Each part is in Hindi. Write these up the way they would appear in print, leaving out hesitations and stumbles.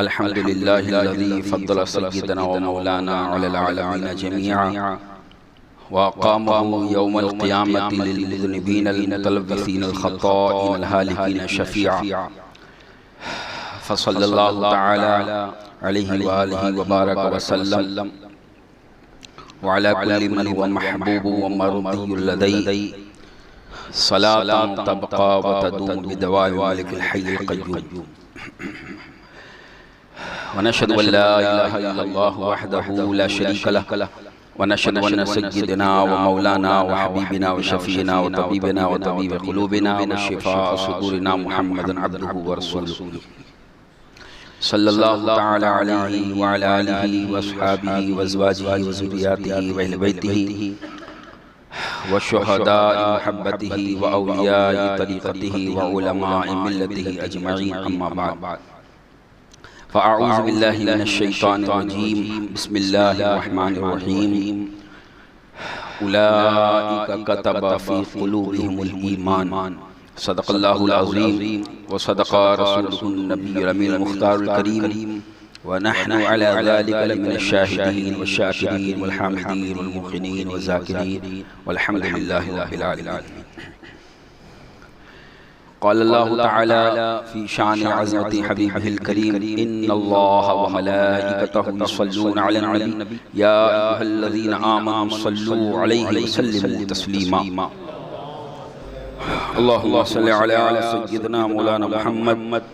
अल्हम्दुलिल्लाहिल्लज़ी फ़द्दल सय्यदना व मौलाना अलल आलमीन जमीअन व अक़ामहु यौमल क़ियामति लिल मुज़निबीनल मुतलव्विसीनल ख़त्ताइनल हालिकीन शफ़ीअ फ़सल्लल्लाहु तआला अलैहि व आलिहि व बारक व सल्लम व अला कुल्लि मन हुवा महबूब व मर्दियुल लदै सलातन तबक़ा व तदूम बिदवाइ मालिकिल हय्यिल क़य्यूम व नशहदु अल्ला इलाहा इल्लल्लाहु वहदहु ला शरीका लहु व नशहदु अन्न सय्यदना व मौलाना व हबीबना व शफ़ीअना व तबीबना व तबीब क़ुलूबिना व शिफ़ाअ सुदूरिना मुहम्मदन अब्दुहु व रसूलुहु सल्लल्लाहु तआला अलैहि व अला आलिहि व अस्हाबिहि व अज़वाजिहि व ज़ुर्रिय्यतिहि व अहलि बैतिहि व शुहदाए मुहब्बतिहि व औलियाए तरीक़तिहि व उलमाए मिल्लतिहि अजमईन अम्मा बाद फ़अऊज़ु बिल्लाहि मिनश शैतानिर रजीम बिस्मिल्लाहिर रहमानिर रहीम उलाइका कतबा फ़ी क़ुलूबिहिमुल ईमान सदक़ल्लाहुल अज़ीम व सदक़ा रसूलुहुन नबियुल अमीनुल मुख़्तारुल करीम व नहनु अला ज़ालिका लमिनश शाहिदीन व शाकिरीन वल हामिदीन वल मुक़िनीन व ज़ाकिरीन वल्हम्दुलिल्लाहि रब्बिल आलमीन। क़ाल अल्लाहु तआला फ़ी शान अज़मति हबीबिहिल करीम इन्नल्लाहा व मलाइकतहु युसल्लूना अलन नबी या अय्युहल्लज़ीना आमनू सल्लू अलैहि व सल्लिमू तस्लीमा। अल्लाहुम्मा सल्लि अला सय्यिदिना मौलाना मुहम्मद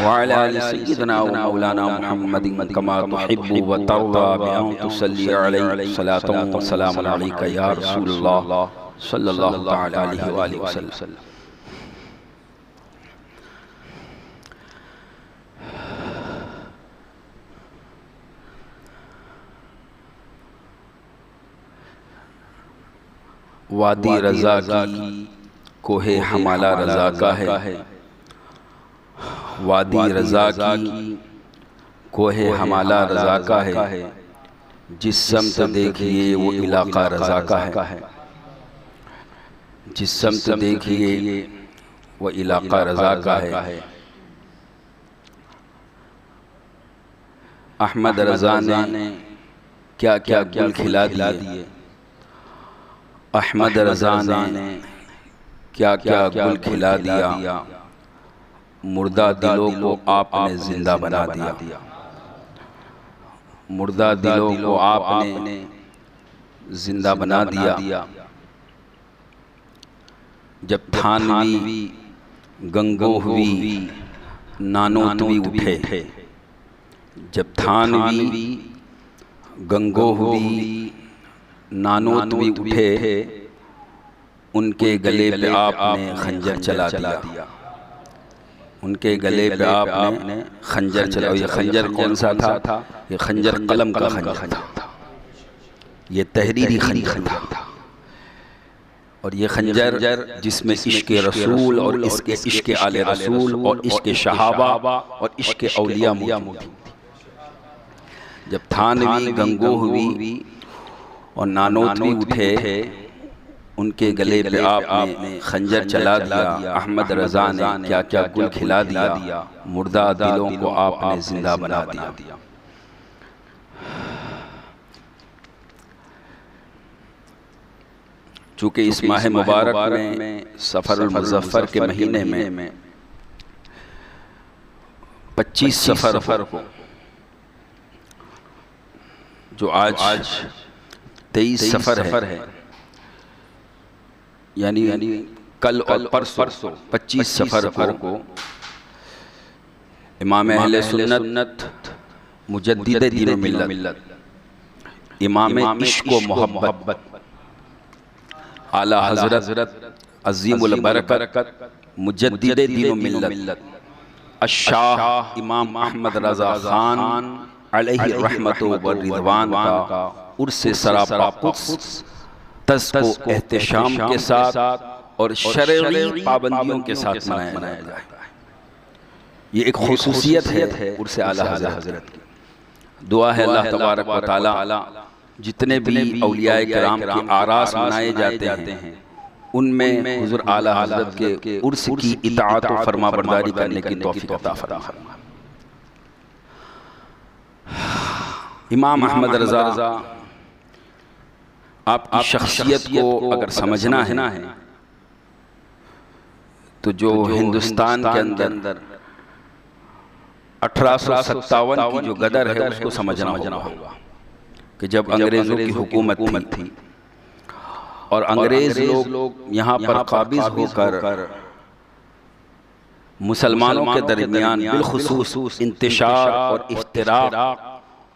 व अला आलि सय्यिदिना व मौलाना मुहम्मदिन कमा तुहिब्बु व तर्दा बिअन तुसल्ली अलैहि सलातन व सलामुन अलैका या रसूलल्लाह सल्लल्लाहु तआला अलैहि व आलिहि वसल्लम। वादी रज़ा की कोहे हमाला रज़ा का है, वादी रज़ा की कोहे हमाला रज़ा का है, जिस समत देखिए वो इलाका रज़ा का है, जिस समत देखिए वो इलाका रज़ा का है। अहमद रज़ा ने क्या क्या गुल खिला दिए, अहमद रज़ा ने क्या क्या गुल खिला दिया, मुर्दा दिलों को आपने जिंदा बना दिया, मुर्दा दिलों को आपने जिंदा बना दिया। जब थानवी गंगोहवी नानोतवी उठे, जब थानवी गंगोहवी नानोतवी उठे, उनके गले पे आपने खंजर चला दिया, उनके गले पे आपने खंजर चला। ये खंजर कौन सा था? ये खंजर कलम का खंजर था, ये तहरीरी खंजर था। और ये खंजर जिसमें इश्क़े रसूल और इसके इश्क़े आले रसूल और इश्क़े शहाबा और इश्क़े औलिया मौजूद थी। जब थानवी गंगोहवी और नानोतवी उठे, उनके गले पे आपने खंजर चला दिया। अहमद रज़ा ने क्या क्या गुल खिला दिया, मुर्दा दिलों को आपने जिंदा बना दिया। चूँकि इस माह मुबारक में सफ़रुल मुज़फ़्फ़र के महीने में 25 सफ़र को, जो आज 23 सफ़र है, यानी कल और परसों 25 सफ़र को इमाम अहले सुन्नत मुजद्दिद दीन मिल्लत, इमाम इश्क़ व मोहब्बत, आला हज़रत अज़ीमुल बरकत मुजद्दिद दीन मिल्लत अश-शाह इमाम अहमद रज़ा ख़ान अलैहि रहमतु व रिज़वान का उर्स सरापा क़ुद्स को एहतिशाम के साथ और शरई पाबंदियों के साथ मनाया जाए। ये एक खुसूसियत है उर्स आला हज़रत की। दुआ है अल्लाह तबारक व तआला जितने भी औलियाए किराम के आरास मनाए जाते हैं उनमें हुज़ूर आला हज़रत के उर्स की इताअत और फरमाबरदारी करने की तौफीक अता फरमा। इमाम अहमद रज़ा आपकी शख्सियत को अगर समझना है तो जो हिंदुस्तान के अंदर 1857 की जो गदर है उसको समझना होगा कि जब अंग्रेज़ों की हुकूमत थी और अंग्रेज़ लोग यहाँ पर काबिज़ होकर मुसलमानों के दरमियान बिलखुसूस इंतिशार और इफ्तिराक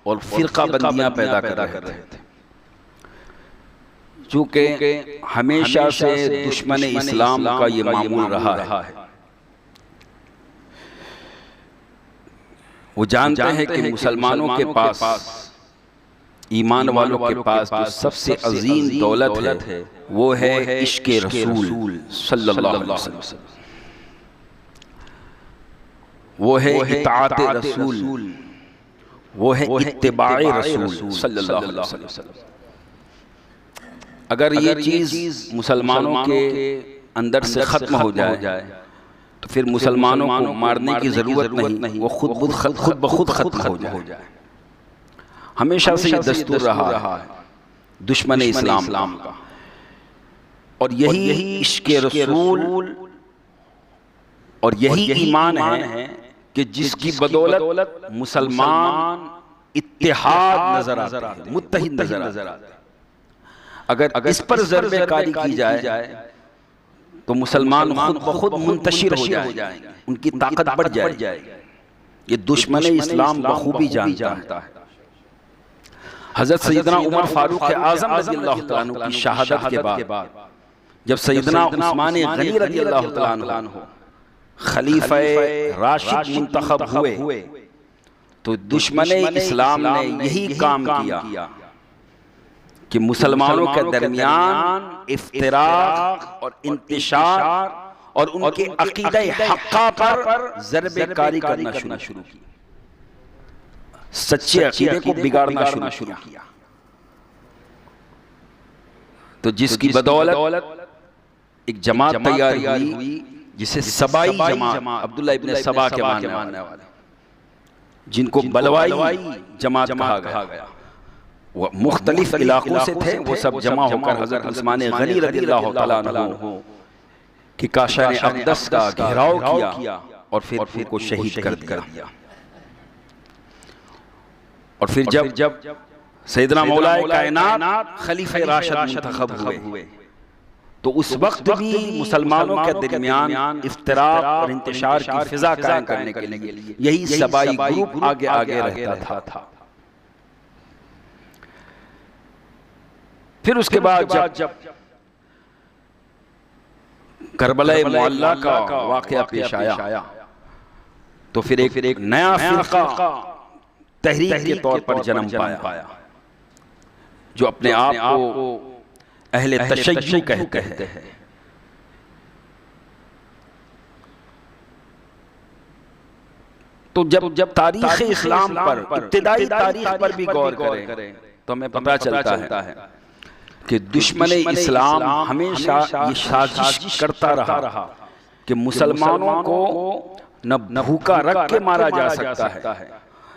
और फ़िरक़ाबंदियाँ पैदा कर रहे थे। चूँकि हमेशा से दुश्मन इस्लाम का ये मामूल रहा है, वो जानते हैं कि मुसलमानों के पास, ईमान वालों के पास जो सबसे अजीम दौलत है वो है इश्क़े रसूल सल्लल्लाहु अलैहि वसल्लम, वो है इताअत रसूल, वो है इत्तिबाए रसूल सल्लल्लाहु अलैहि वसल्लम। अगर ये चीज़ मुसलमानों के अंदर से ख़त्म हो जाए तो फिर मुसलमानों को मारने की ज़रूरत नहीं, वो खुद ब खुद ख़त्म हो जाए। हमेशा से ये दस्तूर रहा है दुश्मन इस्लाम का, और यही इश्क़े रसूल और यही ईमान है कि जिसकी बदौलत मुसलमान इत्तेहाद नजर आता है, मुत्तहिद नजर आता है। अगर इस पर ज़रबे कारी की जाए तो मुसलमान खुद ब खुद मुंतशिर हो जाएंगे, उनकी ताकत बढ़ जाएगी। ये दुश्मन इस्लाम बखूबी जानता है। हज़रत सैयदना उमर फारूक आज़म रज़ियल्लाहु तआला अन्हु की शहादत के बाद जब सैयदना उस्मान गनी रज़ियल्लाहु तआला अन्हु खलीफा राशिद मुंतखब हुए तो दुश्मन इस्लाम ने यही काम किया कि मुसलमानों के दरमियान इफ्तिराक और इंतिशार और उनके अकीदे हक्का पर ज़रबे कारी करना शुरू किया, सच्चे अकीदे को बिगाड़ना शुरू किया। तो जिसकी बदौलत एक जमात तैयार हुई जिसे सबाई जमात, अब्दुल्लाह इब्न सबा के मानने वाले, जिनको बलवाई जमात कहा गया। वो मुख्तलिफ इलाकों से थे, वो सब जमा होकर हज़रत उस्मान गनी रज़ियल्लाहु तआला अन्हु की काशान अक़दस का घेराव किया और फिर उनको शहीद कर दिया। और फिर जब सैयदना मौलाए कायनात खलीफा राशिद मुंतखब हुए तो उस वक्त भी मुसलमानों के दरमियान इफ्तिराक और इंतिशार की फिजा कायम करने के लिए यही सबाई ग्रुप आगे रहता था। फिर उसके बाद जब करबला मुअल्ला का वाक़या पेश आया तो फिर एक नया फ़िरक़ा तहरीक के तौर पर जन्म पाया, जो अपने आप को अहले तशय्युअ कहते हैं। तो जब तारीख़ इस्लाम पर, इब्तिदाई तारीख़ पर भी गौर करें तो हमें पता चलता है कि दुश्मन इस्लाम हमेशा ये साजिश करता रहा कि मुसलमानों को न भूखा रख के मारा जा सकता है,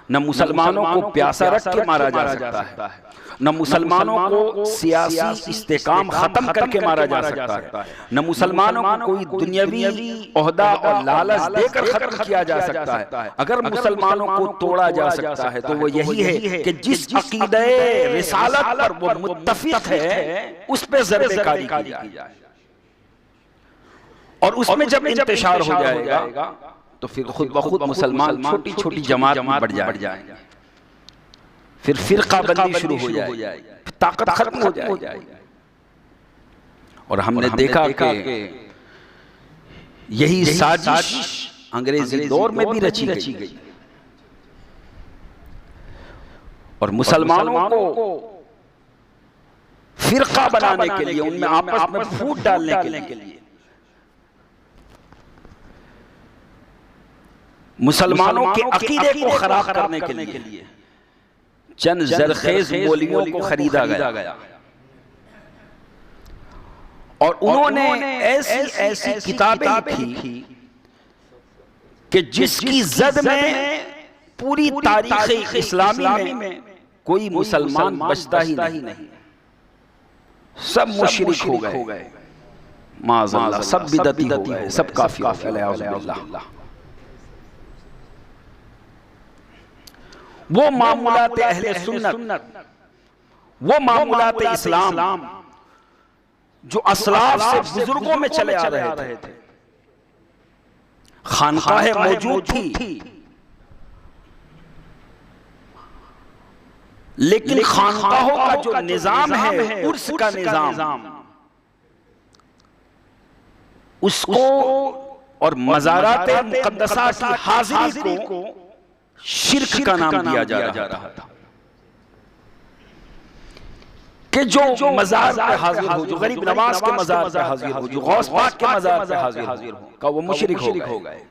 न मुसलमानों को प्यासा रख के मारा जा सकता है, न मुसलमानों को सियासी इस्तेकाम खत्म करके मारा जा सकता है, न मुसलमानों को कोई दुनियावी ओहदा और लालच देकर खत्म किया जा सकता है। अगर मुसलमानों को तोड़ा जा सकता है तो वो यही है कि जिस अकीदे रिसालत पर वो मुत्तफिक है उस पे ज़रबे कारी की जाए, और उसमें जब इंतशार हो जाएगा तो फिर खुद ब खुद मुसलमान छोटी छोटी जमात में बढ़ जाएंगे, फिर फ़िरक़ाबंदी शुरू हो जाएगी, ताकत खत्म हो जाएगी। और हमने देखा कि यही साजिश अंग्रेजी दौर में भी रची गई और मुसलमानों को फ़िरक़ा बनाने के लिए, उनमें आपस में फूट डालने के लिए, मुसलमानों के अकीदे को खराब करने के लिए चंद ज़रखेज़ मौलवियों को खरीदा गया और उन्होंने ऐसी ऐसी किताबें लिखी कि जिसकी जद में पूरी तारीख इस्लामी में कोई मुसलमान बचता ही नहीं, सब मुशरिक हो गए, माज़अल्लाह, सब बिदती हो गए, सब काफिर हो गए। वो मामूलात अहले सुन्नत, वो मामूलात इस्लाम जो असलाफ से बुजुर्गों में चले आ रहे थे, खानकाहें मौजूद थी, लेकिन खानकाहों का जो निजाम है, उर्स का निजाम, उसको और मज़ारात मुक़द्दसा की हाज़िरी को शिर्क का नाम दिया जा रहा था कि जो मज़ार पे हाजिर हो, जो गरीब नवाज के मज़ार पे हाजिर हो, जो गौस पाक के मज़ार पे हाजिर हो, का वो मुशरिक हो गए।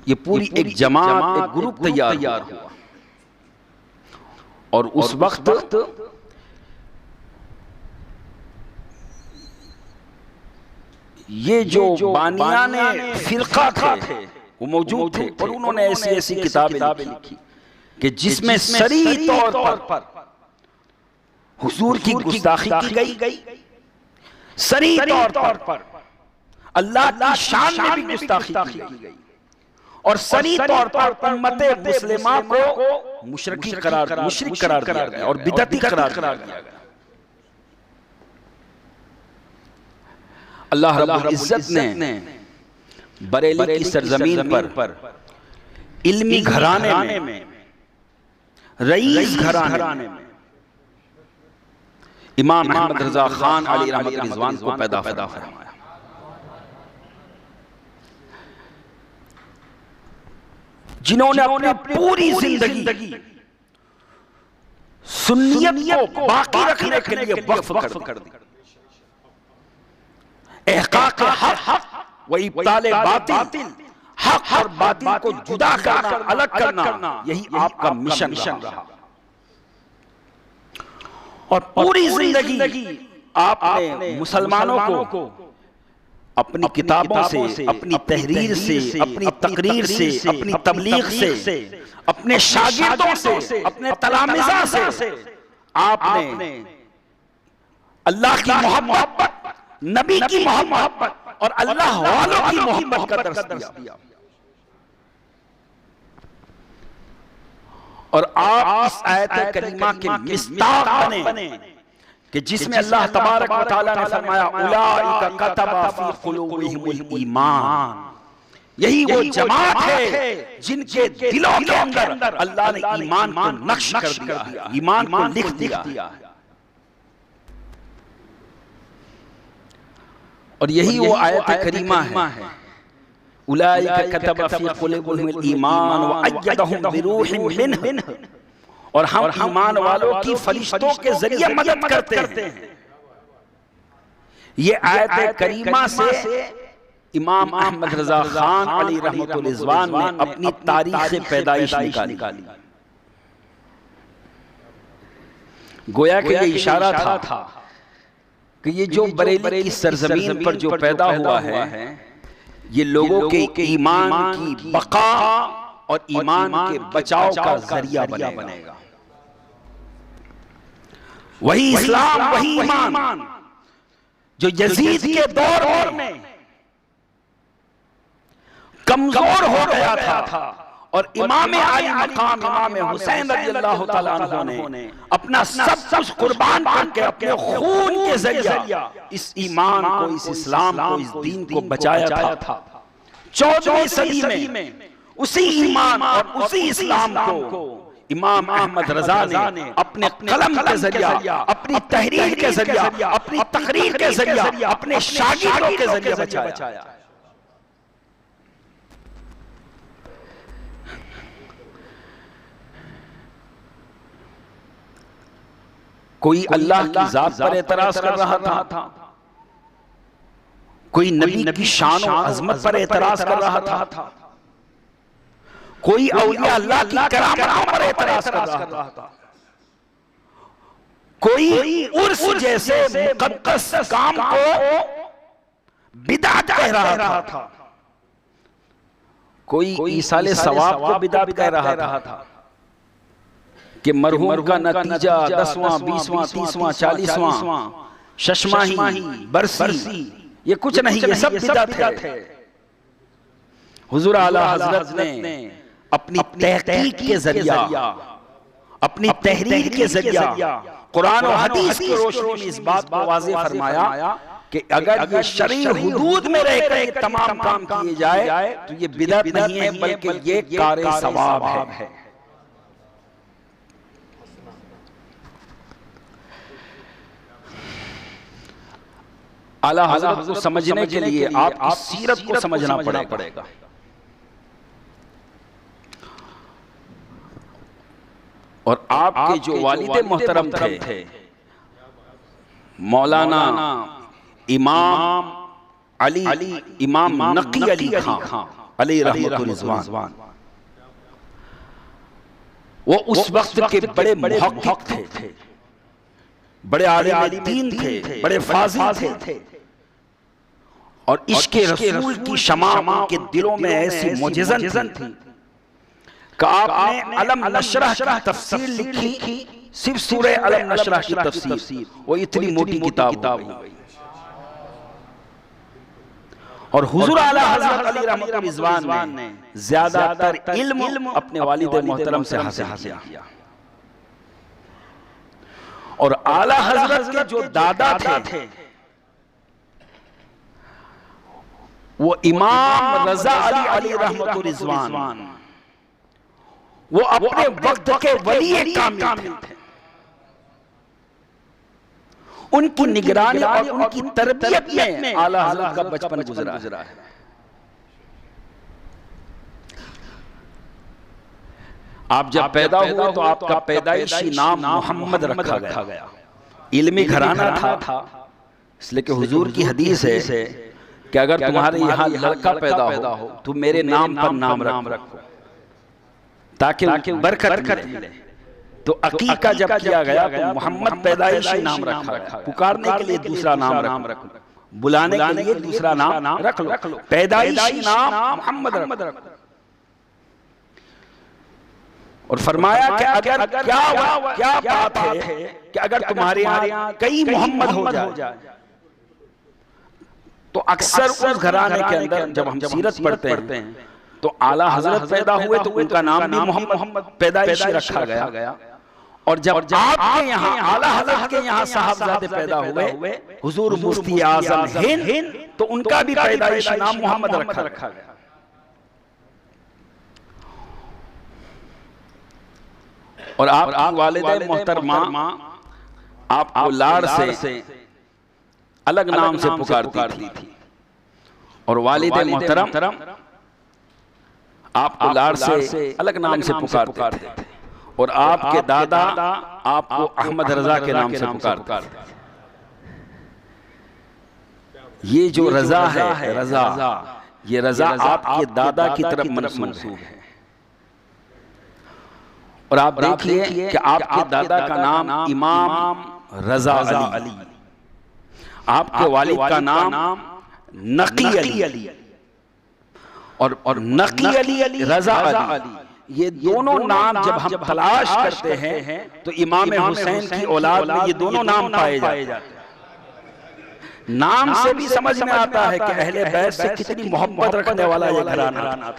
ये पूरी एक जमात, एक ग्रुप तैयार हुआ और उस वक्त ये जो बानियाने फिरका थे वो मौजूद थे और उन्होंने ऐसी ऐसी किताबें लिखी कि जिसमें सरी तौर पर हुजूर की गुस्ताखी की गई, सरी तौर पर अल्लाह की शान में भी गुस्ताखी की गई और सरी तौर पर उम्मत मुस्लिमा को मुशरिक करार दिया गया और बिदअती करार दिया गया। अल्लाह रब्बुल इज्जत ने बरेली की सरजमीन पर इल्मी घराने में, रईस घराने में इमाम अहमद रजा खान अली रहमत रिजवान को पैदा फरमाया। जिन्होंने अपनी पूरी जिंदगी सुन्नियत को बाकी रखने के लिए वक्फ कर दी। इहक़ाक़ हक़ व इब्ताल बातिल, हक़ और बातिल को जुदा करना, अलग करना, यही आपका मिशन रहा। और पूरी जिंदगी आपने मुसलमानों को अपनी किताबों से, अपनी तहरीर से, अपनी तकरीर से, अपनी तबलीग से, अपने शागिर्दों से, अपने तलामिज़ा से आपने अल्लाह की मोहब्बत, नबी की मोहब्बत और अल्लाह वालों की मोहब्बत का दर्स दिया। और आप इस आयत करीमा के मिस्ताक बने कि जिसमें अल्लाह तबारक व तआला ने फरमाया उलाइका कतबा फी कुलूबिहिमुल ईमान, यही वो जमात है जिनके दिलों के अंदर अल्लाह ने ईमान को नक्श कर दिया है, ईमान को लिख दिया। और यही वो आयत करीमा है उलाइका कतबा फी कुलूबिहिमुल ईमान व अय्यदहुम बिरूहिम मिन्हु, और हम ईमान वालों की फरिश्तों के जरिए मदद करते हैं। ये आयत करीमा से इमाम अहमद रजा खान अली रहमतुल रिजवान ने अपनी तारीख पैदाइश निकाली। गोया कि ये इशारा था कि ये जो बरेली की सरजमीन पर जो पैदा हुआ है, ये लोगों के ईमान की बका और ईमान के बचाव का जरिया बनेगा। वही इस्लाम, वही ईमान जो यजीद के दौर में कमजोर हो गया था और इमाम आली मकाम इमाम हुसैन रज़ियल्लाहु तआला अन्हु ने अपना सब कुछ कुर्बान करके अपने खून के जरिया इस ईमान को, इस इस्लाम को, इस दीन को बचाया था। 14वीं सदी में उसी ईमान और उसी इस्लाम को इमाम अहमद रजा ने अपने कलम के जरिया, अपनी तहरीर के जरिया, अपनी तकरीर के जरिया, अपने शागिर्दों के जरिए बचाया। कोई अल्लाह की जात पर एतराज कर रहा था, कोई नबी की शान और अजमत पर एतराज कर रहा था, कोई औलिया अल्लाह की करामतों पर एतराज कर रहा था, कोई उर्स जैसे मुकद्दस काम को बिदअत कह रहा था, कोई ईसाले सवाब को बिदअत कह रहा था कि मरहूम का नतीजा 10वां 20वां 30वां 40वां शशमाही बरसी ये कुछ नहीं, ये सब बिदअत है। हुजूर आला हजरत ने अपनी तहकीक के जरिया, अपनी तहरीर के जरिया कुरान और हदीस की रोशनी में इस बात को वाज़ेह फरमाया कि अगर ये शरई हुदूद में रहकर ये तमाम काम किए जाए तो ये बिदअत नहीं है बल्कि ये कारे सवाब है। आला हज़रत को समझने के लिए आपकी सीरत को समझना पड़ेगा। और आपके जो वालिद मोहतरम थे मौलाना इमाम अली इमाम नकी अली खां अली रहमतुल रिज़वान, वो उस वक्त के बड़े मुहक्किक थे, बड़े आलिम दीन थे, बड़े फाज़िल थे और इश्क़े रसूल की शमा के दिलों में ऐसी मोजिज़न थी कि आपने अलम नशरह की तफसीर लिखी, सिर्फ सूरह अलम नशरह की तफसीर, वो इतनी मोटी किताब हो गई। और हुजूर आला हज़रत अली रहमतुल रिज़वान ने ज्यादातर इल्म अपने वालिद मोहतरम से हासिल किया। और आला हज़रत के जो दादा थे वो इमाम रज़ा अली रहमतुल रिज़वान, वो अपने वक्त के वली कामिल थे। उनकी निगरानी और उनकी तरबियत में आला हज़रत का बचपन गुजरा है। आप जब पैदा हुए तो आपका पैदाइशी नाम मोहम्मद रखा गया। इल्मी घराना था, इसलिए कि हुजूर की हदीस है कि अगर तुम्हारे यहाँ लड़का पैदा हो तो मेरे नाम पर नाम रखो ताकि बरकत मिले। तो अकीका जब किया गया तो मोहम्मद पैदाइशी नाम रखा, पुकारने के लिए दूसरा नाम रखो, बुलाने के लिए दूसरा नाम रख लो, पैदाइशी नाम मोहम्मद रखो। और फरमाया कि अगर क्या बात है कि अगर तुम्हारे यहाँ कई मोहम्मद हो जाए तो अक्सर उस घराने के अंदर जब हम सीरत पढ़ते हैं तो आला हज़रत पैदा हुए तो उनका नाम भी मोहम्मद पैदाइशी रखा गया। और जब आपके यहाँ आला हज़रत के यहाँ साहबजादे पैदा हुए हुजूर मुफ्ती आज़म हिंद, तो उनका भी पैदाइशी नाम मोहम्मद रखा गया। और आप वालिदा मोहतरमा आपको लाड़ से अलग नाम से पुकारती थी और वालिदा मोहतरम आपको लाड़ से अलग नाम से पुकारते थे। और आपके दादा आपको अहमद रजा के नाम से पुकारते थे। ये जो रजा है ये रजा आपके दादा की तरफ मंसूब है। और आप देखिए कि आपके दादा का नाम इमाम रजा अली, आपके वालिद का नाम नकी अली और नकी अली रजा अली, ये दोनों नाम जब हम तलाश करते हैं तो इमाम हुसैन की औलाद में ये दोनों नाम पाए जाते हैं। नाम से भी समझ में आता है कि अहले बैत से कितनी मोहब्बत रखने वाला ये घराना था।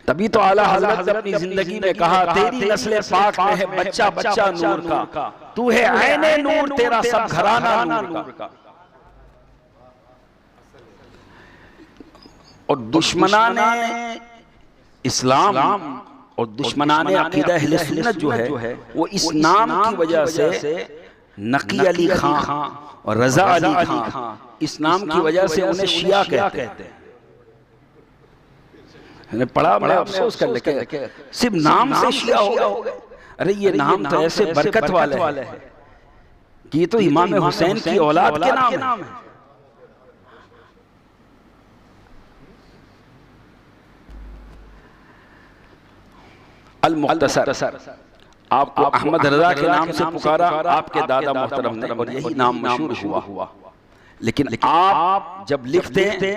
तभी तो आला हज़रत ने अपनी जिंदगी में कहा, तेरी नस्ल पाक में है बच्चा बच्चा नूर का, तू है ऐने नूर, तेरा सब घराना नूर का। और दुश्मनाने इस्लाम और दुश्मनाने अकीदा अहले सुन्नत जो है वो इस नाम की वजह से नकी अली खां और रजा अली खां, इस नाम की वजह से उन्हें शिया कहते हैं। पढ़ा बड़ा अफसोस कर लेके सिर्फ नाम से शिया हो गए। अरे ये नाम तो ऐसे बरकत वाले है कि ये तो इमाम हुसैन की औलाद के नाम है। अल मुख्तसर आपको अहमद रजा के नाम से पुकारा आपके दादा मोहतरम ने और यही नाम मशहूर हुआ। लेकिन आप जब लिखते हैं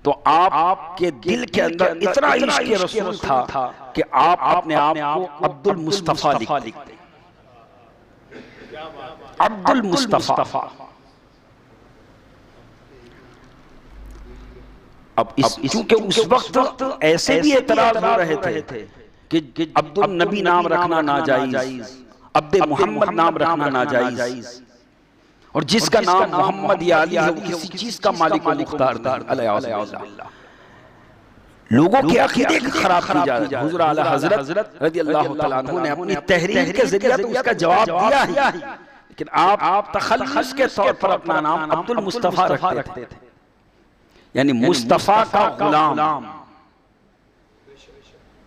तो आपके दिल के अंदर इतना इश्क़ रसूल था कि आप अपने आप को अब्दुल मुस्तफा लिखते। अब्दुल मुस्तफा। अब चूंकि उस वक्त ऐसे भी एतराज हो रहे थे कि अब्दुल नबी नाम रखना नाजायज, अब्दे मोहम्मद नाम रखना नाजायज, और जिसका नाम मोहम्मद या अली है वो किसी चीज का मालिक व मुख्तार नहीं। लोगों के अकीदे खराब की जा रही है। हुज़ूर आला हज़रत रज़ियल्लाहु तआला अन्हु ने अपनी तहरीर के जरिए तो उसका जवाब दिया है, लेकिन आप तखल्लुस के तौर पर अपना नाम अब्दुल मुस्तफा रखते थे, यानी मुस्तफा का गुलाम।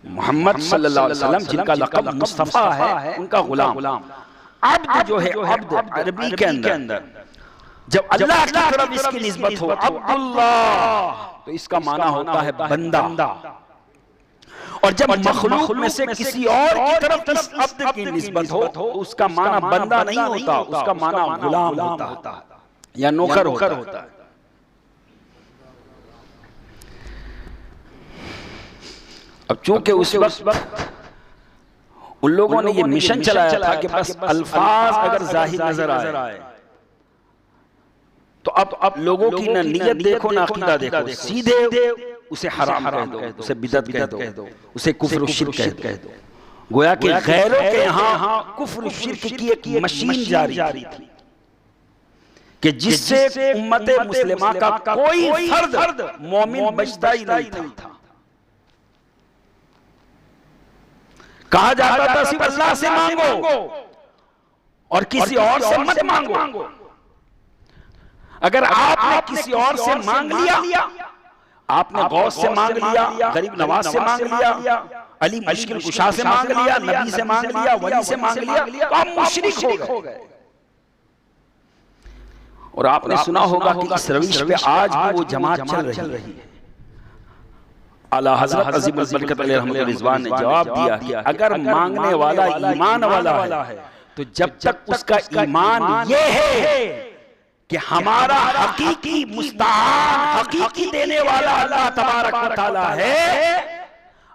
मोहम्मद सल्लल्लाहु अलैहि वसल्लम जिनका लक़ब मुस्तफा है उनका गुलाम। अब्द जो है, अब्द अरबी के अंदर जब अल्लाह की तरफ इसकी निस्बत हो अब्दुल्लाह तो इसका माना होता है बंदा, और जब मखलूक में से किसी और की तरफ इस अब्द की निस्बत हो तो उसका माना बंदा नहीं होता, उसका माना गुलाम होता है या नौकर होता है। अब चूंकि उस वक्त उन लोगों ने ये मिशन चलाया था कि बस अल्फाज अगर जाहिर नजर आए तो अब लोगों की ना नियत देखो ना अकीदा देखो, सीधे उसे हराम कह दो, उसे बिदअत कह दो, उसे कुफ्र व शिर्क कह दो। गोया कि गैरों के यहाँ कुफ्र व शिर्क की एक मशीन जारी थी कि जिससे उम्मत मुस्लिमा का कोई फर्द मोमिन बचता ही नहीं था। कहा जाता था सिर्फ अल्लाह से मांगो और किसी और से मत मांगो। अगर आपने किसी और से मांग लिया, आपने गौस से मांग लिया, गरीब नवाज से मांग लिया, अली मुश्किल कुशा से मांग लिया, नबी से मांग लिया, वली से मांग लिया, तो आप मुशरिक हो गए। और आपने सुना होगा कि इस रविश पे आज भी वो जमात चल रही है। आला हज़रत अज़ीमुल बरकत अलैहि रहमतुल्लाह रिज़वान ने जवाब दिया कि अगर मांगने वाला ईमान वाला है तो जब तक उसका ईमान ये है कि हमारा हकीकी मुस्तान हकीकी देने वाला अल्लाह तबारक व तआला है,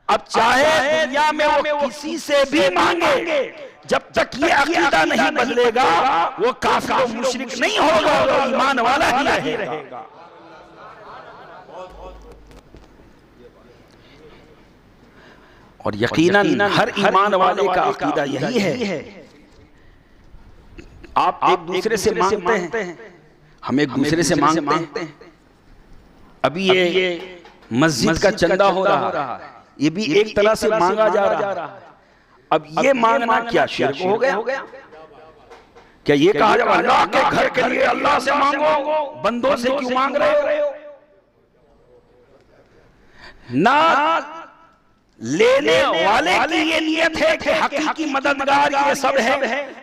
अब चाहे दुनिया में वो किसी से भी मांगे, जब तक ये अकीदा नहीं बदलेगा वो काफिर व मुशरिक नहीं होगा, वो ईमान वाला ही रहेगा। और यकीनन हर ईमान वाले का अकीदा यही है। आप एक दूसरे से मांगते हैं, हम एक दूसरे से मांगते हैं। अभी ये मस्जिद का चंदा हो रहा है, ये भी एक तरह से मांगा जा रहा है। अब ये मांगना क्या शिर्क हो गया? क्या ये कहा जाए अल्लाह के घर के लिए अल्लाह से मांगो, बंदों से क्यों मांग रहे हो? ना लेने वाले की ये नियत है कि हकीकी मददगार ये सब है,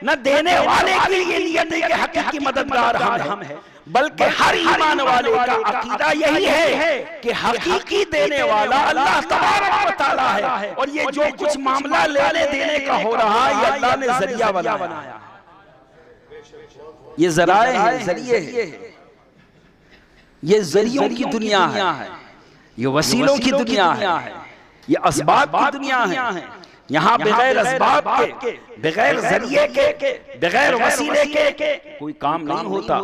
न देने वाले की ये नियत है कि हकीकी मददगार हम हैं, बल्कि हर ईमान वाले का अकीदा यही है कि हकीकी देने वाला अल्लाह तबारक व तआला है, और ये जो कुछ मामला लेने देने का हो रहा है ये अल्लाह ने जरिया बनाया। ये जराए हैं, जरिए हैं, ये जरियों की दुनिया है, ये वसीलों की दुनिया है, ये असबाब की दुनिया है। यहाँ बगैर असबाब के, बगैर जरिए के, बगैर वसीले के कोई काम नहीं होता।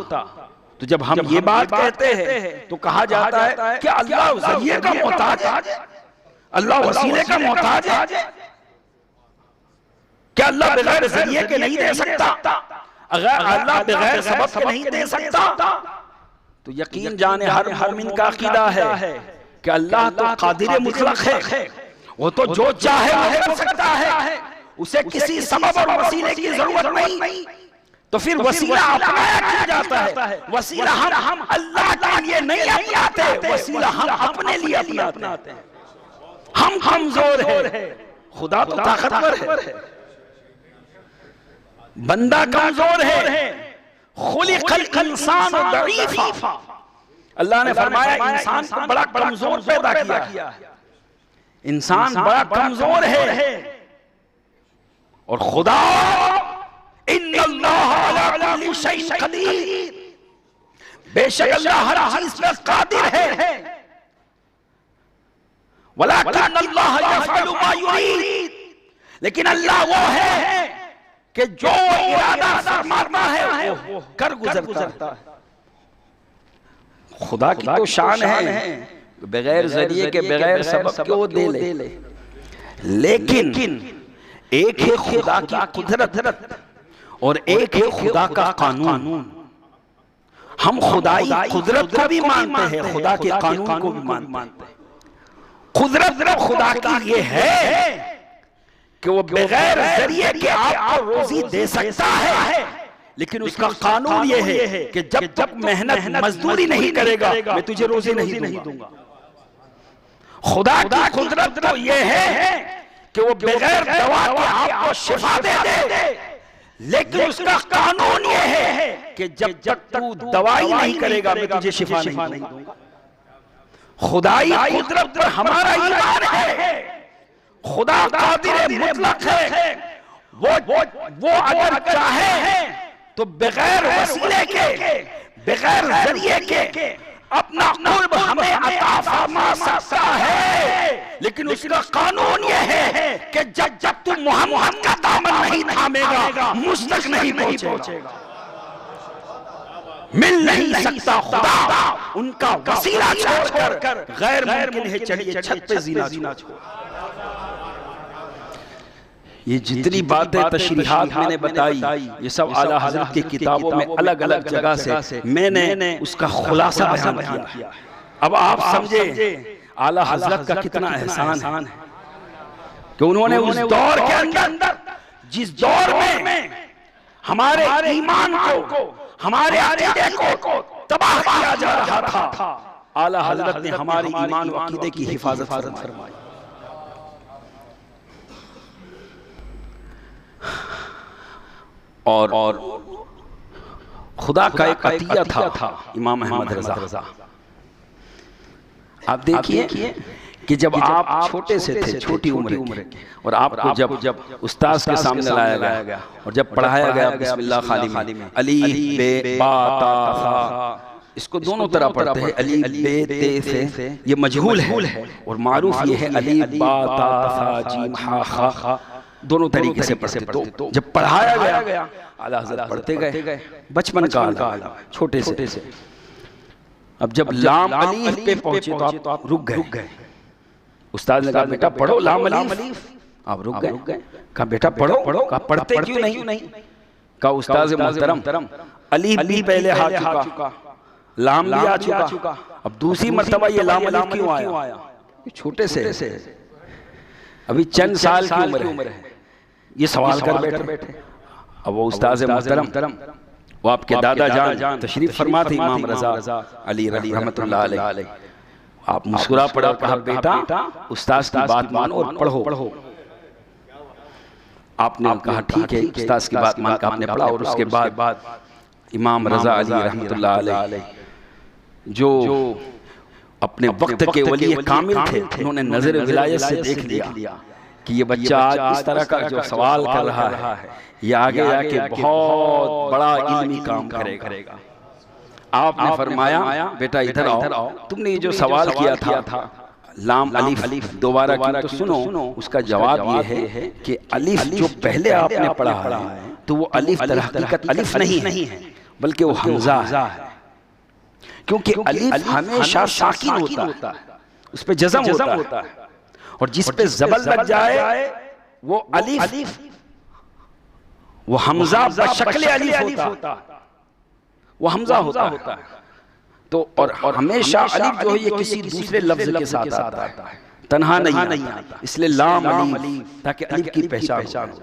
तो जब हम ये बात कहते हैं तो कहा जाता है कि अल्लाह जरिए का मोहताज है, अल्लाह वसीले का मोहताज है। क्या अल्लाह बगैर जरिए के नहीं दे सकता? अगर अल्लाह बगैर सबब के नहीं दे सकता तो यकीन जाने हर मोमिन का अकीदा है कि अल्लाह तो कादिर मुतलक है, वो तो जो चाहे वो कर सकता है, उसे किसी सबब और वसीले की जरूरत नहीं। तो फिर वसीला अपनाया क्यों जाता है? वसीला हम अल्लाह के लिए नहीं अपनाते, वसीला हम अपने लिए अपनाते हैं। हम कमजोर है, खुदा तो ताकतवर है, बंदा कमजोर है। खुलिक़ल इंसान दईफ़ा, अल्लाह ने फरमाया इंसान को बड़ा कमजोर पैदा किया है, इंसान बड़ा कमजोर है। और खुदा इन्नल्लाह अला कुल्ली शैइन कदीर, बेशक अल्लाह हर चीज पर कादिर है। वलाकिन अल्लाह यफ़अलु मा युरीद, लेकिन अल्लाह वो है कि जो इरादा फरमाता है वो कर गुजरता है। खुदा की तो शान है बगैर जरिए के बगैर सबब के वो दे ले, लेकिन एक है खुदा की कुदरत और एक है खुदा का कानून। हम खुदाई कुदरत को भी मानते हैं, खुदा के कानून को भी मानते हैं। कुदरत खुदा की ये है कि वो बगैर जरिए के आपको रोजी दे सकता है, लेकिन उसका कानून ये है कि जब तक मेहनत मजदूरी नहीं करेगा मैं तुझे रोजी नहीं दूंगा। खुदा की कुदरत तो ये है कि वो बगैर दवा के आपको शिफा दे दे, लेकिन उसका कानून ये है कि जब तू दवाई नहीं करेगा मैं तुझे शिफा नहीं दूंगा। खुदाई कुदरत पर हमारा ईमान है। खुदा कादिर मुतलक है, वो अगर चाहे तो बगैर वसीले के बगैर जरिए के अपना कुर्ब हमें अता फरमा सकता है, लेकिन उसका कानून ये है कि जब तू मोहम्मद का दामन नहीं थामेगा मुझ तक नहीं पहुंचेगा। मिल नहीं सकता खुदा उनका वसीला छोड़कर, गैर मुमकिन है चढ़िए छत पे जीना छोड़। ये जितनी बातें तशरीहात मैंने बताई ये सब आला हज़रत की किताबों में अलग अलग जगह से मैंने उसका खुलासा बयान किया। अब आप समझे आला हज़रत का कितना एहसान है कि उन्होंने उस दौर के अंदर, जिस दौर में हमारे ईमान को, हमारे अकीदे को तबाह किया जा रहा था, आला हज़रत ने हमारे ईमान और अकीदे की हिफाजत फरमाई। और खुदा का एक अतिया था इमाम अहमद रजा। आप देखिए कि जब आप छोटे से थे, छोटी उम्र के, और आपको जब उस्ताद के सामने लाया गया और जब पढ़ाया गया बिस्मिल्लाह खाली में अली बे बा ता सा, इसको दोनों तरह पढ़ते हैं, अली बे ते से, ये मजहूल है और मारूफ ये है अली बा ता सा जीम हा खा, दोनों तरीके से पढ़ते। तो जब पढ़ाया गया आला हज़रत पढ़ते गए, बचपन का छोटे से। अब जब लाम अलीफ पे पहुंचे तो आप रुक गए। उस्ताद ने कहा बेटा पढ़ो लाम अलीफ, आप रुक गए। कहा बेटा पढ़ो, कहा पढ़ते क्यों नहीं? कहा उस्ताद मोहतरम अलीफ भी पहले आ चुका, लाम भी आ चुका, अब दूसरी मर्तबा ये लाम अलीफ क्यों आया? छोटे से अभी चंद साल की उम्र है, ये सवाल कर बैठे। अब वो उस्ताद मोहतरम वो आपके दादा जान तशरीफ फरमा थे इमाम रजा अली रहमतुल्लाह अलैह, आप मुस्कुरा पड़ा, कहा बेटा उस्ताद की बात मानो और पढ़ो। आपने कहा ठीक है, उस्ताद की बात मान कर आपने पढ़ा। और उसके बाद इमाम रजा अली रहमतुल्लाह अलैह जो अपने वक्त के वली कामिल थे, उन्होंने नजर विलायत से देख लिया कि ये बच्चा आज इस तरह का जो सवाल कर रहा है ये आगे जाके बहुत बड़ा इल्मी काम करेगा। आपने फरमाया बेटा इधर आओ, तुमने ये जो सवाल किया था लाम अलीफ दोबारा क्यों, तो सुनो उसका जवाब ये है कि अलीफ जो पहले आपने पढ़ा है तो वो अलीफ दर हकीकत अलीफ नहीं है, बल्कि वो हमजा है, क्योंकि अलीफ हमेशा साकिन होता है, उस पे जज़म होता है, और जिस पे ज़बर लग जाए वो अलीफ, वो हमजा बशक्ल अलीफ होता है, वो हमजा होता है। तो और हमेशा अलीफ जो है ये किसी दूसरे लफ्ज के साथ आता है, तन्हा नहीं आता, इसलिए लाम अलीफ, ताकि अलीफ की पहचान हो।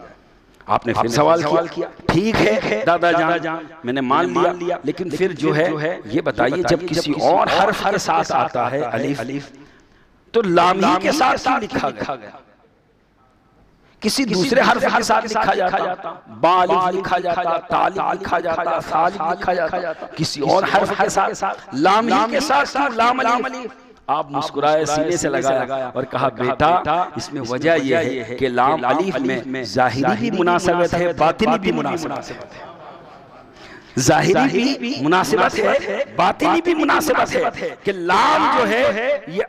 आपने फिर सवाल किया, ठीक है दादा जान मैंने मान लिया, लेकिन फिर जो है ये बताइए जब किसी और हर्फ के साथ आता है अलीफ तो लाम ही के साथ क्यों लिखा गया? किसी दूसरे हर्फ के साथ लिखा जाता, बालिफ लिखा जाता, तालिफ लिखा जाता, सालिफ लिखा जाता, किसी और हर्फ के साथ लाम ही के साथ लाम अलीफ। आप मुस्कुराए, सीने से लगाया और कहा बेटा इसमें वजह यह है कि लाम अलीफ में ज़ाहिरी भी मुनासिबत है, बातिनी भी मुनासिबत है। ज़ाहिरी भी मुनासिबत है, बातिनी भी मुनासिबत है कि लाम जो है ये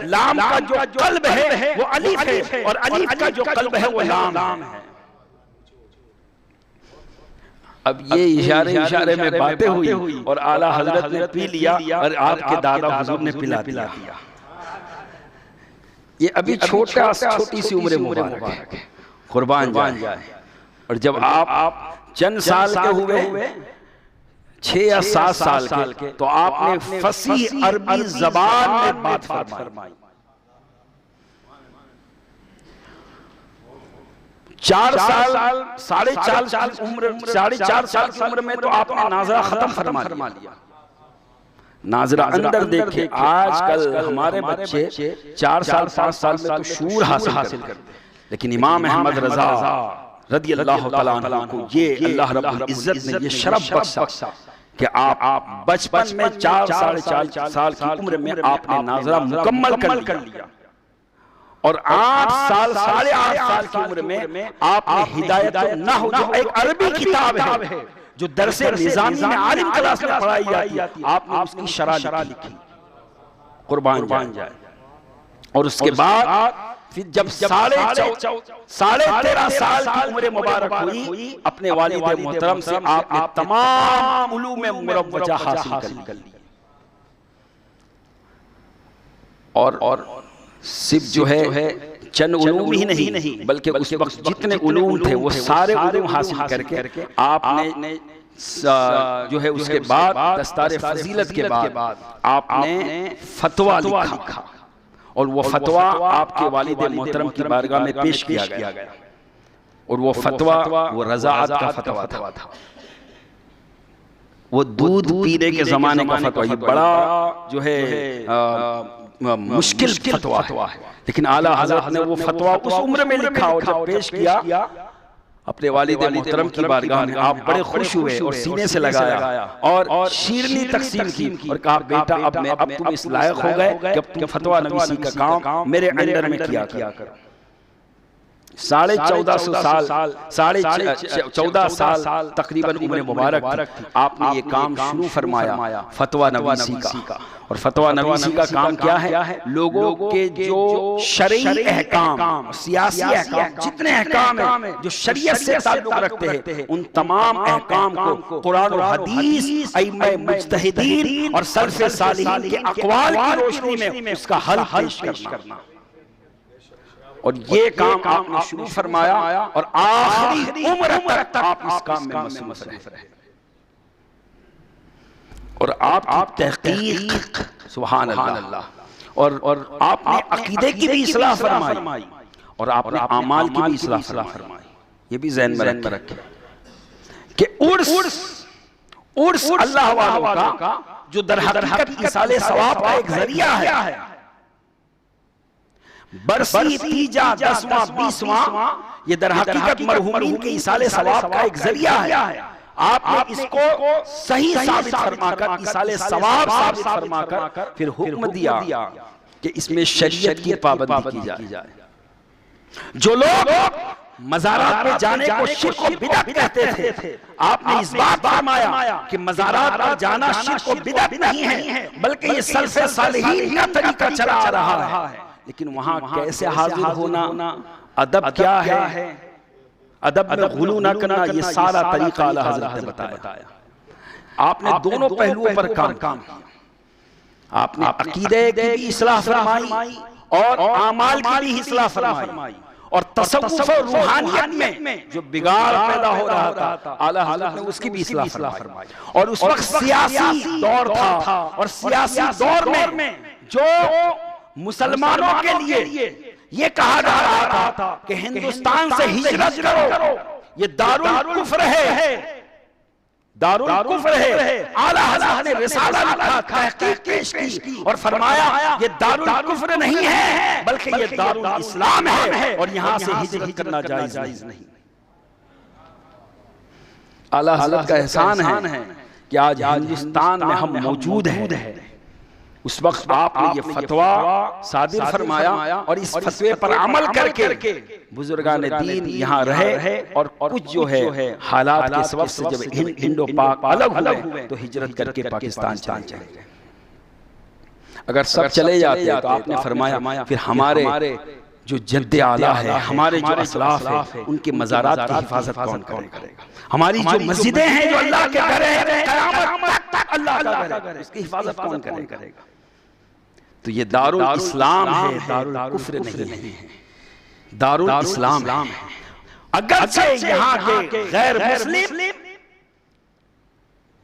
लाम का जो कल्ब है वो अलीफ है और अलीफ का जो कल्ब है वो लाम है। अब ये इशारे में बातें हुई और आला हजरत ने पी लिया और आपके दादा हुजूर ने पिला दिया। ये अभी छोटी सी उम्र मुबारक है, कुर्बान जाए। और जब आप चंद साल के हुए 6 या 7 साल के, तो आपने फसीह अरबी ज़बान में बात फरमाई। 4 साल 4.5 साल की उम्र में तो आपने नाज़रा खत्म फरमा लिया। नाज़रा अंदर देखे, आजकल हमारे बच्चे 4 साल 5 साल में तो शूर हासिल करते हैं, लेकिन इमाम अहमद रज़ा रज़ी अल्लाह तआला अन्हु को ये अल्लाह रब्बुल इज्जत ने ये शरफ बख्शा कि आप बचपन में 4 4.5 साल की उम्र में आपने नाज़रा मुकम्मल कर लिया और 8 साल 8.5 साल की उम्र में आपने हिदायत नहव, जो एक अरबी किताब है जो दरसे निज़ामी में आलिम क्लास में पढ़ाई जाती, आपने उसकी शरह लिखी। कुर्बान जाए। और उसके बाद फिर जब 13.5 साल की उम्र मुबारक हुई, अपने वालिद मोहतरम से आपने तमाम उलूम में मुरव्वजा हासिल कर ली। और सिर्फ जो है चंद उलूम ही नहीं बल्कि उस वक्त जितने उलूम थे वो सारे उलूम हासिल करके आपने जो है उसके बाद दस्तार फजीलत के बाद आपने फतवा लिखा और वो फतवा आपके वालिद मोहतरम की बारगाह में पेश किया गया और वो फतवा वो रज़ाअत का फतवा था। वो दूध पीने के जमाने का फतवा, ये बड़ा जो है मुश्किल फतवा है, लेकिन आला हज़रत ने वो फतवा उस उम्र में लिखा और जब पेश किया अपने वालिद मोहतरम की बारगाह में, आप बड़े खुश हुए और सीने से लगाया और शीरनी तकसीम की और कहा बेटा अब तुम इस लायक हो गए कि अब तुम फतवा नवीसी का काम मेरे अंडर में किया करो। 14.5 साल तकरीबन उम्र मुबारक थी, आपने ये काम शुरू फरमाया फतवा नवीसी का। और फतवा नवीसी का काम क्या है? लोगों के जो शरई अहकाम, सियासी अहकाम, जितने अहकाम हैं जो शरीयत से ताल्लुक रखते हैं, उन तमाम अहकाम को कुरान और हदीस, अइम्मा मुज्तहिदीन और सल्फ़े सालिहीन के अक़वाल की रोशनी में उसका हल पेश करना। और ये काम आपने शुरू फरमाया और आखिरी उम्र तक आप इस काम में मसरूफ़ रहे और आप तहक़ीक़, सुभान अल्लाह, और आपने अक़ीदे की भी इस्लाह फरमाई और आपने आमाल की भी इस्लाह फरमाई। ये भी ज़हन में रखें कि उर्स अल्लाह वालों का जो दर हक़ीक़त इसाले सवाब का एक ज़रिया है। बरसी, तीजा, 10वां, 20वां ये दर हक़ीक़त मरहूमीन के इसाले सवाब का एक ज़रिया है। आपने इसको सही साबित फरमाकर, इसाले सवाब साबित फरमाकर फिर हुक्म दिया कि इसमें शरीयत की पाबंदी की जाए। जो लोग मज़ारात में जाने को शिर्क और बिदअत कहते थे, आपने इस बात फरमाया कि मज़ारात पर जाना शिर्क और बिदअत नहीं है, बल्कि ये सल्फ़े सालिहीन का तरीका चला आ रहा है। लेकिन वहां कैसे हाजिर होना, अदब क्या है, अदब में गुलू न करना, ये सारा तरीका आला हज़रत ने बताया। आपने दोनों पहलुओं पर काम किया। आपने अकीदे की भी इस्लाह फरमाई और आमाल की भी इस्लाह फरमाई और तसव्वुफ और रूहानियत में जो बिगाड़ पैदा हो रहा था, आला हज़रत ने उसकी भी इस्लाह फरमाई। और उस वक्त सियासी दौर था और सियासी दौर में जो मुसलमानों के लिए ये कहा जा रहा था कि हिंदुस्तान से हिजरत करो, ये दारुल कुफ्र है, दारुल कुफ्र है। आला हज़रत ने रिसाला लिखा, तहक़ीक़ पेश की और फरमाया ये दारुल कुफ्र नहीं है बल्कि ये दारुल इस्लाम है और यहाँ से हिजरत करना जायज़ नहीं। आला हज़रत का एहसान है कि आज हिंदुस्तान में हम मौजूद हैं। उस वक्त आपने ये फतवा सादिर फरमाया और इस फतवे पर अमल करके बुजुर्गान दीन यहाँ रहे और कुछ जो है हालात के सबब से जब इंडो पाक अलग हुए तो हिजरत करके पाकिस्तान चले गए। अगर सब चले जाते तो आपने फरमाया फिर हमारे जो जद्दे आला है, हमारे जो असलाफ है, उनके मज़ारात की हिफाजत कौन करेगा? हमारी जो मस्जिदें हैं जो अल्लाह के घर हैं, क़यामत तक अल्लाह का घर है, उसकी हिफाजत कौन करेगा? तो ये दारुल इस्लाम है, दारुल कुफ्र नहीं है, दारुल इस्लाम है। अगर से यहाँ के गैर मुस्लिम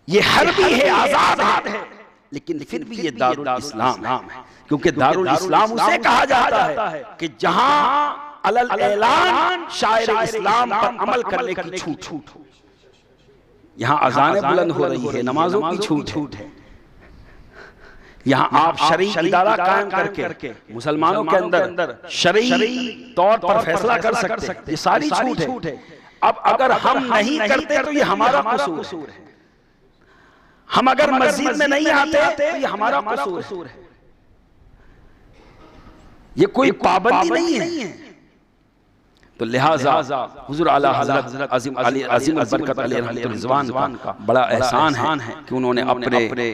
ये हर्बी है, आजाद है, लेकिन फिर भी ये दारुल इस्लाम है, क्योंकि दारुल इस्लाम उसे कहा जाता है कि जहां अलल ऐलान शायर इस्लाम पर अमल करने की छूट। यहाँ अज़ानें बुलंद हो रही है, नमाजों की छूट है, यहाँ आप शरई इदारा कायम करके मुसलमानों के अंदर शरई तौर पर फैसला कर सकते, ये सारी छूट है। अब अगर हम नहीं करते तो ये हमारा कसूर है, हम अगर मस्जिद में नहीं आते तो ये हमारा कसूर है, ये कोई पाबंदी नहीं है। तो लिहाजा हुजूर आला हज़रत अज़ीम बरकत अलैहि रिज़वान का बड़ा एहसान है कि उन्होंने अपने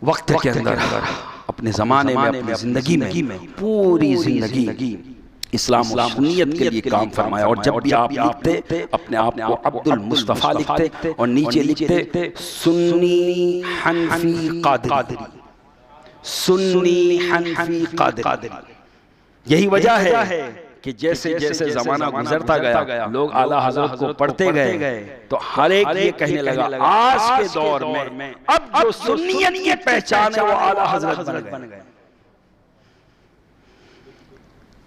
वक्त के अंदर, अपने ज़माने में, अपनी ज़िंदगी में पूरी ज़िंदगी इस्लाम और सुन्नियत के लिए काम फरमाया। और जब भी आप लिखते अपने आप को अब्दुल मुस्तफ़ा लिखते और नीचे लिखते सुन्नी हनफी क़ादरी, सुन्नी हनफी क़ादरी। यही वजह है कि जैसे जैसे जमाना गुजरता गया लोग आला हज़रत को पढ़ते गए तो हर एक ये कहने लगा आज के दौर में अब जो सुन्नियत की पहचान है वो आला हज़रत बन गए।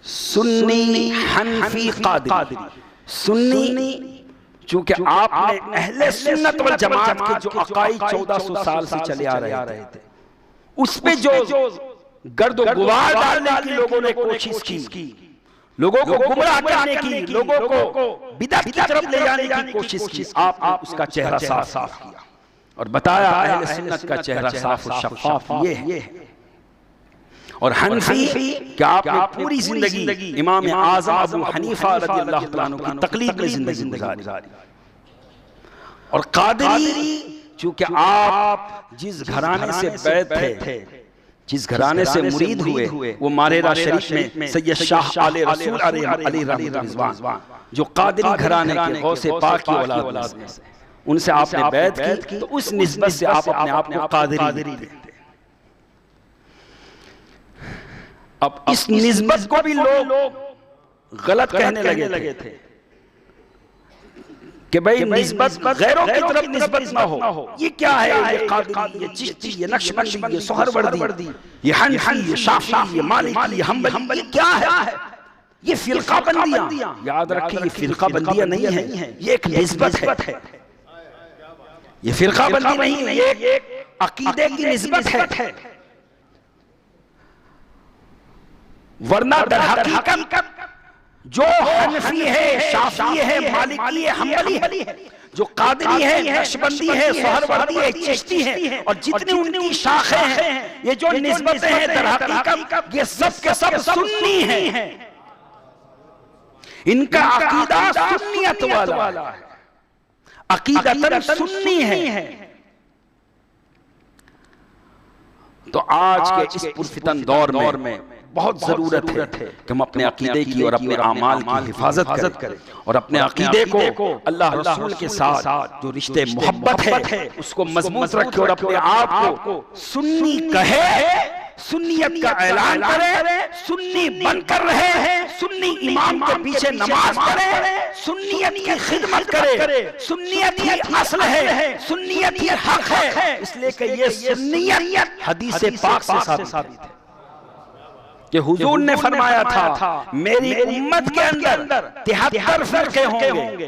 सुन्नी हनफी क़ादरी, सुन्नी चूंकि आपने अहले सुन्नत वल जमात के जो अकाईद 1400 साल से चले आ रहे थे उस पे जो गर्दो गुबार डालने की लोगों ने कोशिश की, लोगों को गुमराह करने की, लोगों को बिदअत की तरफ ले जाने की कोशिश की, आपने उसका चेहरा साफ किया और बताया अहले सुन्नत का चेहरा साफ और शफ़ाफ ये है। और हनफी क्या आपने पूरी जिंदगी इमाम आज़म अबू हनीफा रज़ियल्लाहु तआला अन्हु की तक़लीद में जिंदगी गुजारी। और क़ादरी चूंकि आप जिस घराने से बैत थे, जिस घराने से मुरीद हुए वो मारेरा शरीफ में सैयद शाह आले रसूल अली रहमतुल्लाह जो क़ादरी घराने के गौसे पाक की औलाद में से, उनसे आपने बैत की तो उस निस्बत से आप अपने आप को क़ादरी थे। अब इस निस्बत को भी लोग गलत कहने लगे थे कि भाई निस्बत गैरों की तरफ निस्बत ना हो। ये क्या है? ये क़ादरी, ये चिश्ती, ये नक्शबंदी, ये सोहरवर्दी, ये हनफी, ये शाफी, ये मालिकी, ये हम्बली, क्या है? ये फ़िरक़ा बंदियां। याद रखिए ये फ़िरक़ा बंदियां नहीं है, ये एक निस्बत है। ये फ़िरक़ा बंदी नहीं है, ये एक अकीदे की निस्बत है। वरना दर हकीकत जो हनफी है, शाफी है, मालिकी है, हम्बली है, जो क़ादरी है, नक्शबंदी है, सोहरवर्दी है, चिश्ती है और जितनी उनकी शाखें हैं, ये जो निस्बतें हैं दर हकीकत ये सब के सब सुन्नी हैं। इनका अकीदा सुन्नियत वाला है, अकीदतन सुन्नी है। तो आज के इस पुरफितन दौर में बहुत जरूरत है कि हम अपने अकीदे की और अपने आमाल की हिफाजत करें और अपने अकीदे को अल्लाह रसूल के साथ जो रिश्ते मोहब्बत है उसको मजबूत रखे और अपने आप को सुन्नी कहे, सुन्नियत का ऐलान करे, सुन्नी बनकर रहे, सुन्नी इमाम के पीछे नमाज पढ़े, सुन्नियत की खिदमत करे। सुन्नियत ही असल है, सुन्नियत ही हक है, इसलिए कि ये सुन्नियत हदीस पाक से साबित है कि हुजूर ने फरमाया था मेरी उम्मत के अंदर 73 फ़िरक़े होंगे,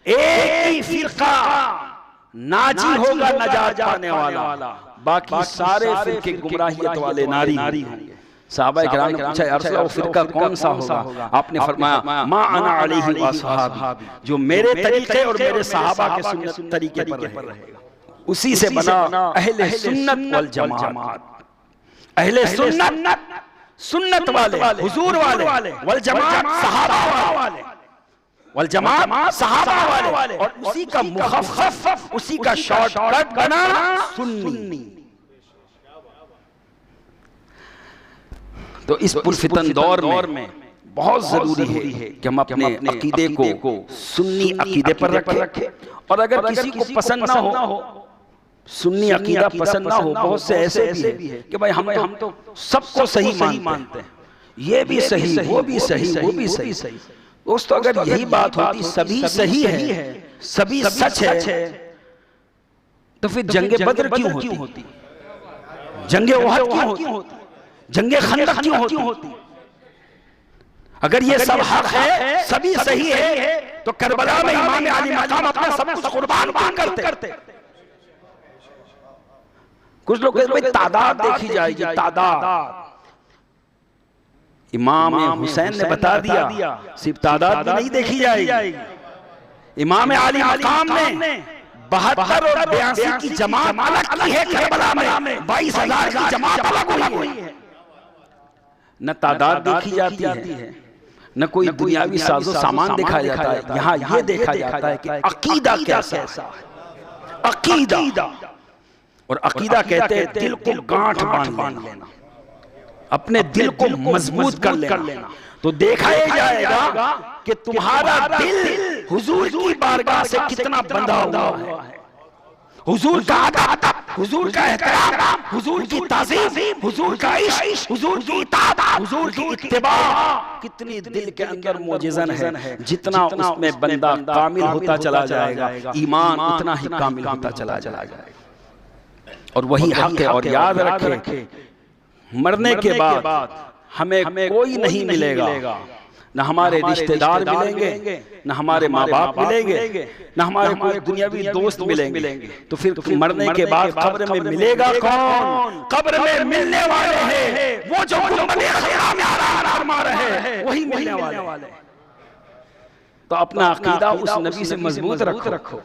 एक ही फ़िरक़ा नाजी होगा, नजात पाने वाला, बाकी सारे फ़िरक़े गुमराहियत वाले नारी होंगे। सहाबा इकराम ने पूछा या रसूल अल्लाह फ़िरक़ा कौन सा होगा? आपने फरमाया मा अना अलैहि व अस्हाबी, जो मेरे तरीक़े और मेरे सहाबा के सुन्नत तरीक़े पर रहेगा, उसी से बना अहले सुन्नत वल जमात। अहले सुन्नत, सुन्नत वाले, हुजूर वाले, वल जमात सहाबा वाले, वल जमात सहाबा वाले, और उसी का मुखफ़फ़, उसी का शॉर्टकट बना सुन्नी। तो इस पुरफितन दौर में बहुत जरूरी है कि हम अपने अकीदे को सुन्नी अकीदे पर रखें। और अगर किसी को पसंद ना हो, सुन्नी अकीदा पसंद ना हो, बहुत से ऐसे भी है कि भाई हम तो सबको सही मानते हैं, ये भी सही, वो भी सही, वो भी सही। दोस्तों अगर यही बात होती सभी सही है, सभी सच है, तो फिर जंगे बद्र क्यों होती, जंगे उहद क्यों होती, जंगे खंदक क्यों होती? अगर ये सब हक है, सभी सही है, तो करबला में इमाम अली मकाम अपना सब कुछ कुर्बान करते। कुछ लोग कहते हैं तादाद देखी जाएगी, तादाद। इमाम हुसैन ने बता दिया सिर्फ तादाद भी नहीं देखी जाएगी। इमाम अली मकाम ने 72 और 82 की जमात अलग की है, करबला में 22,000 की जमात अलग हुई है। न तादाद देखी जाती है, न कोई दुनियावी साजो सामान देखा जाता है। यहाँ ये देखा जाता है कि अकीदा कैसा है, अकीदा। और अकीदा कहते हैं दिल को गांठ बांध लेना, अपने दिल को मजबूत कर लेना। तो देखा जाएगा कि तुम्हारा दिल हुजूर की बारगाह से कितना बंधा हुआ है, हुजूर का अदब, हुजूर का एहतराम, हुजूर की ताज़ीम, हुजूर का इश्क, हुजूर की इताअत, हुजूर की इत्तिबा कितनी दिल के अंदर मौजिज़न है। जितना उसमें बंदा कामिल होता चला जाएगा, ईमान उतना ही कामिल होता चला जाएगा। और वही हक है। और याद रखें, मरने के बाद हमें कोई नहीं मिलेगा, न हमारे रिश्तेदार मिलेंगे, न हमारे माँ बाप मिलेंगे, न हमारे कोई दुनियावी दोस्त मिलेंगे। तो फिर मरने के बाद कब्र में मिलेगा कौन? कब्र में मिलने वाले हैं वो जो गुंबदे खिरा में आराम आ रहे हैं, वही मिलने वाले। तो अपना अकीदा उस नबी से मजबूत रखो,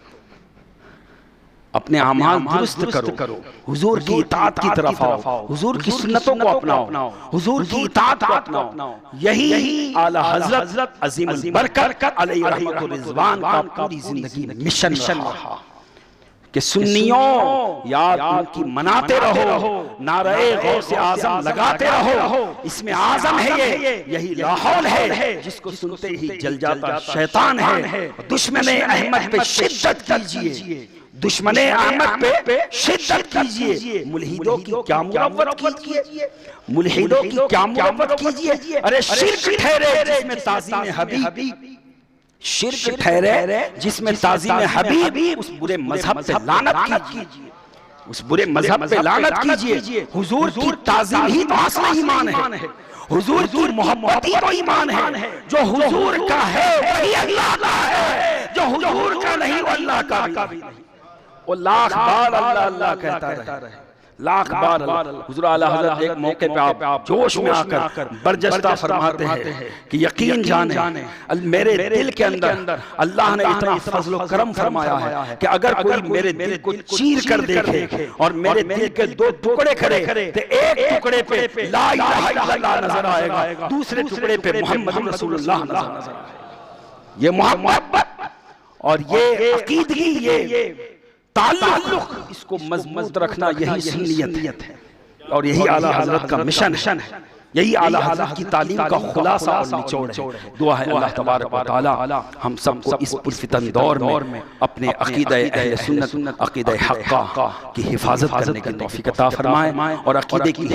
अपने अमाल दुरुस्त करो, हुजूर की इताअत की तरफ आओ, हुजूर की सुन्नतों को अपनाओ, हुजूर की इताअत को अपनाओ। यही आला हज़रत अज़ीमुल बरकत अलैहि रहमतुर रिज़वान का पूरी जिंदगी में मिशन रहा कि सुन्नियों याद उनकी मनाते रहो, नारे गौसे आज़म लगाते रहो। इसमें आज़म है ये, यही लाहौल है जिसको सुनते ही जल जाता शैतान है। दुश्मने अहमद पे शिद्दत कीजिए, दुश्मने अहमद पे शिद्दत कीजिए, मुल्हिदों की क्या मुरव्वत कीजिए, मुल्हिदों की क्या मुरव्वत कीजिए। अरे शिर्क ठहरे जिसमें ताज़ीम हबीब, शिर्क ठहरे जिसमें ताज़ीम हबीब, उस बुरे मजहब पे लानत कीजिए, उस बुरे मजहब पे लानत कीजिए। हुजूर की ताज़ीम ही तो असल ईमान है, हुजूर की मोहब्बत ही तो ईमान है। जो हुजूर का है वही अल्लाह का है, जो हुजूर का नहीं वो अल्लाह का भी नहीं। वो लाख बार अल्लाह अल्लाह कहता रहे, लाख बार अल्लाह। हुजूर आला हज़रत एक मौके पे आप जोश में आकर बरजस्ता फरमाते हैं कि यकीन जाने मेरे दिल के अंदर अल्लाह ने इतना फज़ल व करम फरमाया है कि अगर कोई मेरे दिल को चीर कर देखे और मेरे दिल के 2 टुकड़े करे, तो एक टुकड़े पे ला इलाहा इल्लल्लाह नजर आएगा, दूसरे टुकड़े पे मोहम्मद रसूलुल्लाह नजर आएगा। ये मोहब्बत और ये अकीदगी, ये ताल्लुक, इसको मजबूत रखना यही सुन्नियत है और यही आला हज़रत का मिशन है। यही आला हज़रत की तालीम का खुलासा और निचोड़ है। दुआ है अल्लाह तबारक व तआला हम सबको इस पुरफितन दौर में अपने अक़ीदा अहले सुन्नत, अक़ीदा हक़्क़ा की हिफाजत करने की तौफ़ीक़ अता फरमाए और अक़ीदे की